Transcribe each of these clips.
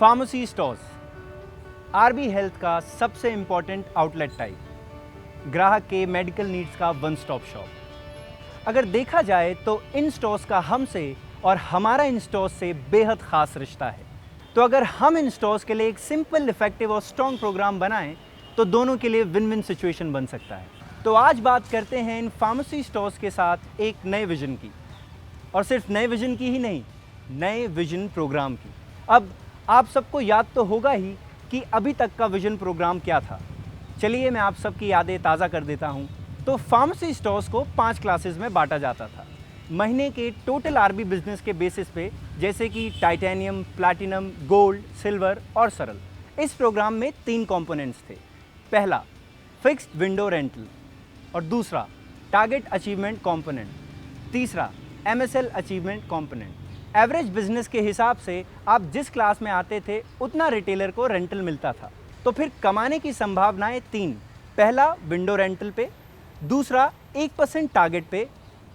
Pharmacy stores RB health का सबसे important outlet type, ग्राहक के मेडिकल नीड्स का वन स्टॉप शॉप। अगर देखा जाए तो इन स्टोर्स का हमसे और हमारा इन स्टोर्स से बेहद खास रिश्ता है। तो अगर हम इन स्टोर्स के लिए एक सिंपल, इफेक्टिव और स्ट्रॉन्ग प्रोग्राम बनाएं तो दोनों के लिए विन विन सिचुएशन बन सकता है। तो आज बात करते हैं इन फार्मेसी स्टोर्स के साथ एक नए विजन की, और सिर्फ नए विजन की ही नहीं, नए विजन प्रोग्राम की। अब आप सबको याद तो होगा ही कि अभी तक का विजन प्रोग्राम क्या था। चलिए मैं आप सबकी यादें ताज़ा कर देता हूँ। तो फार्मेसी स्टोर्स को 5 क्लासेस में बांटा जाता था, महीने के टोटल आरबी बिजनेस के बेसिस पे, जैसे कि टाइटेनियम, प्लैटिनम, गोल्ड, सिल्वर और सरल। इस प्रोग्राम में 3 कंपोनेंट्स थे। पहला फिक्स्ड विंडो रेंटल, और दूसरा टारगेट अचीवमेंट कंपोनेंट, तीसरा MSL achievement component. Average business के हिसाब से आप जिस क्लास में आते थे उतना रिटेलर को रेंटल मिलता था। तो फिर कमाने की संभावनाएं 3, पहला विंडो रेंटल पे, दूसरा 1% टारगेट पे,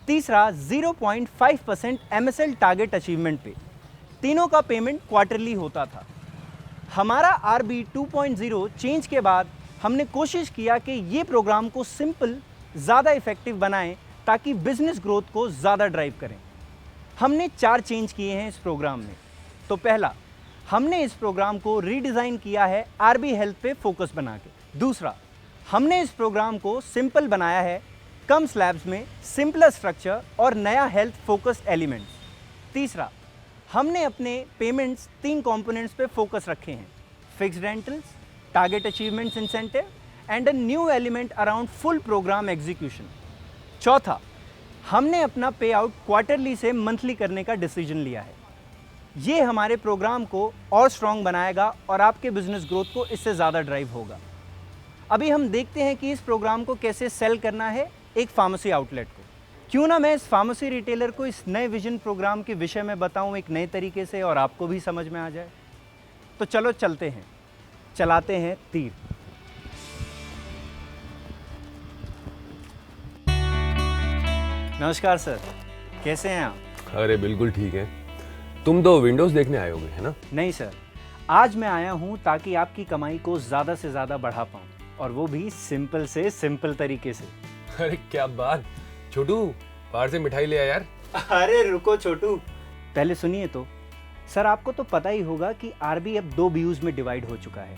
तीसरा 0.5% एमएसएल टारगेट अचीवमेंट पे। तीनों का पेमेंट क्वार्टरली होता था। हमारा आरबी 2.0 चेंज के बाद हमने कोशिश किया कि ये प्रोग्राम को सिंपल, ज़्यादा इफेक्टिव बनाएं ताकि बिजनेस ग्रोथ को ज़्यादा ड्राइव करें। हमने 4 चेंज किए हैं इस प्रोग्राम में। तो पहला, हमने इस प्रोग्राम को रीडिज़ाइन किया है आरबी हेल्थ पे फोकस बना के। दूसरा, हमने इस प्रोग्राम को सिंपल बनाया है, कम स्लैब्स में, सिंपलर स्ट्रक्चर और नया हेल्थ फोकस्ड एलिमेंट्स। तीसरा, हमने अपने पेमेंट्स 3 कंपोनेंट्स पे फोकस रखे हैं, fixed rentals, target achievements incentive and a new element around full program execution. चौथा, हमने अपना पे आउट क्वार्टरली से मंथली करने का डिसीजन लिया है। ये हमारे प्रोग्राम को और स्ट्रॉन्ग बनाएगा और आपके बिजनेस ग्रोथ को इससे ज़्यादा ड्राइव होगा। अभी हम देखते हैं कि इस प्रोग्राम को कैसे सेल करना है एक फार्मेसी आउटलेट को। क्यों ना मैं इस फार्मेसी रिटेलर को इस नए विजन प्रोग्राम के विषय में बताऊं एक नए तरीके से, और आपको भी समझ में आ जाए। तो चलो चलते हैं, चलाते हैं तीर। नमस्कार सर, कैसे हैं आप? अरे बिल्कुल ठीक है। तुम तो विंडोज देखने आए होगे, है ना? नहीं सर, आज मैं आया हूं ताकि आपकी कमाई को ज़्यादा से ज़्यादा बढ़ा पाऊं, और वो भी सिंपल से सिंपल तरीके से। अरे क्या बात, छोटू बाहर से मिठाई ले आया यार। अरे रुको छोटू, पहले सुनिए तो। सर, आपको तो पता ही होगा कि आरबी अब 2 BUs में डिवाइड हो चुका है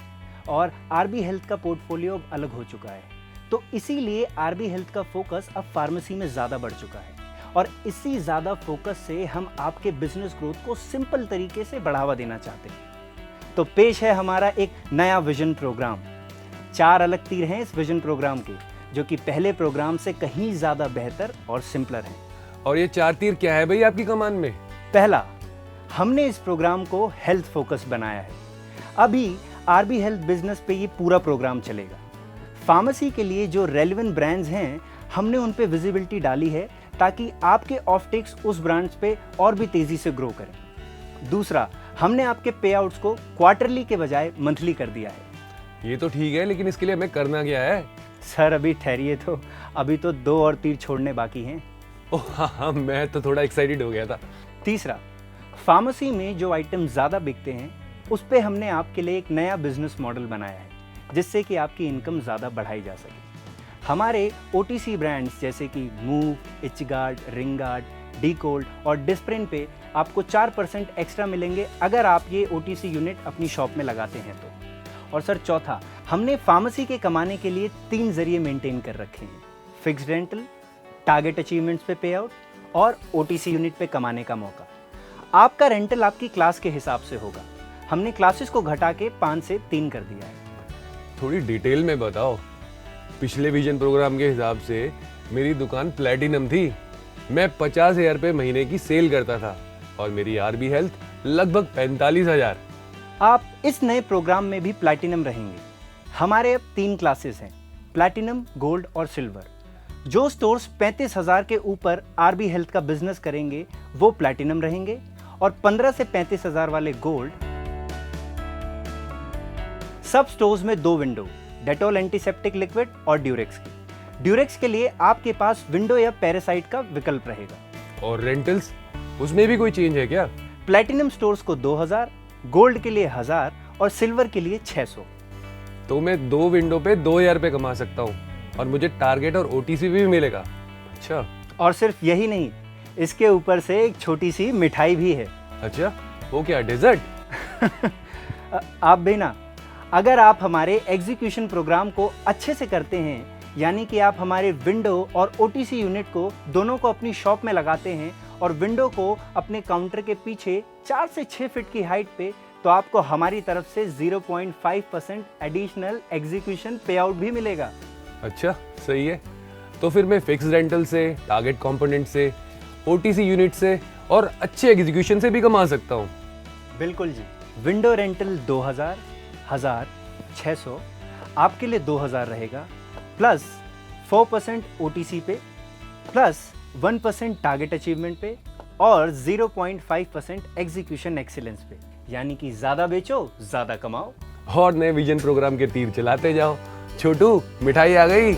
और आरबी हेल्थ का पोर्टफोलियो अब अलग हो चुका है। तो इसीलिए आरबी हेल्थ का फोकस अब फार्मेसी में ज़्यादा बढ़ चुका है, और इसी ज़्यादा फोकस से हम आपके बिजनेस ग्रोथ को सिंपल तरीके से बढ़ावा देना चाहते हैं। तो पेश है हमारा एक नया विजन प्रोग्राम। 4 अलग तीर हैं इस विजन प्रोग्राम के, जो कि पहले प्रोग्राम से कहीं ज़्यादा बेहतर और सिंपलर हैं। और ये 4 तीर क्या है भाई आपकी कमान में? पहला, हमने इस प्रोग्राम को हेल्थ फोकस बनाया है। अभी आरबी हेल्थ बिजनेस पे ये पूरा प्रोग्राम चलेगा। फार्मेसी के लिए जो रेलेवेंट ब्रांड्स हैं, हमने उन पे विजिबिलिटी डाली है ताकि आपके ऑफटेक्स उस ब्रांड्स पे और भी तेजी से ग्रो करें। दूसरा, हमने आपके पे आउट्स को क्वार्टरली के बजाय मंथली कर दिया है। ये तो ठीक है, लेकिन इसके लिए हमें करना क्या है? सर अभी ठहरिए तो, अभी तो 2 और तीर छोड़ने बाकी हैं। ओह हाँ, मैं तो थोड़ा एक्साइटेड हो गया था। तीसरा, फार्मेसी में जो आइटम ज़्यादा बिकते हैं उस पे हमने आपके लिए एक नया बिजनेस मॉडल बनाया है, जिससे कि आपकी इनकम ज़्यादा बढ़ाई जा सके। हमारे OTC ब्रांड्स जैसे कि मूव, इचगार्ड, रिंगार्ड, डीकोल्ड और डिस्प्रिन पे आपको 4% एक्स्ट्रा मिलेंगे अगर आप ये OTC यूनिट अपनी शॉप में लगाते हैं तो। और सर चौथा, हमने फार्मेसी के कमाने के लिए 3 जरिए मेंटेन कर रखे हैं, फिक्स्ड रेंटल, टारगेट अचीवमेंट्स पे पे आउट और OTC यूनिट पे कमाने का मौका। आपका रेंटल आपकी क्लास के हिसाब से होगा। हमने क्लासेस को घटा के 5 से 3 कर दिया है। थोड़ी डिटेल में बताओ। पिछले विजन प्रोग्राम के हिसाब से मेरी दुकान प्लैटिनम थी, मैं 50,000 रुपये महीने की सेल करता था, और मेरी आरबी हेल्थ लगभग 45,000। आप इस नए प्रोग्राम में भी प्लैटिनम रहेंगे। हमारे अब 3 क्लासेस हैं, प्लैटिनम, गोल्ड और सिल्वर। जो स्टोर्स 35,000 के ऊपर आरबी हेल्थ का बिजनेस करेंगे वो प्लैटिनम रहेंगे, और 15 से 35,000 वाले गोल्ड। सब स्टोर्स में 2 विंडो, डेटॉल एंटीसेप्टिक लिक्विड और ड्यूरेक्स की। ड्यूरेक्स के लिए आपके पास विंडो या पैरासाइट का विकल्प रहेगा। और रेंटल्स, उसमें भी कोई चेंज है क्या? प्लैटिनम स्टोर्स को 2,000, गोल्ड के लिए 1000 और सिल्वर के लिए 600। तो मैं 2 विंडो पे 2000 रुपये कमा सकता हूँ और मुझे टारगेट और ओटीसी भी मिलेगा। अच्छा। और सिर्फ यही नहीं, इसके ऊपर से एक छोटी सी मिठाई भी है। अच्छा, वो क्या, डेजर्ट? आप भी ना, अगर आप हमारे एग्जीक्यूशन प्रोग्राम को अच्छे से करते हैं, यानी कि आप हमारे विंडो और ओटीसी यूनिट को दोनों को अपनी शॉप में लगाते हैं और विंडो को अपने काउंटर के पीछे 4 से 6 फीट की हाइट पे, तो आपको हमारी तरफ से 0.5% एडिशनल एग्जीक्यूशन पे आउट भी मिलेगा। अच्छा, सही है। तो फिर मैं फिक्स रेंटल से, टारगेट कंपोनेंट से, ओटीसी यूनिट से और अच्छे एग्जीक्यूशन से भी कमा सकता हूँ। बिल्कुल जी। विंडो रेंटल 2000, 1000, 600 आपके लिए 2000 रहेगा, प्लस 4% ओटीसी पे, प्लस 1% टारगेट अचीवमेंट पे और 0.5% एग्जीक्यूशन एक्सीलेंस पे, यानी कि ज़्यादा बेचो ज़्यादा कमाओ और नए विजन प्रोग्राम के तीर चलाते जाओ। छोटू, मिठाई आ गई।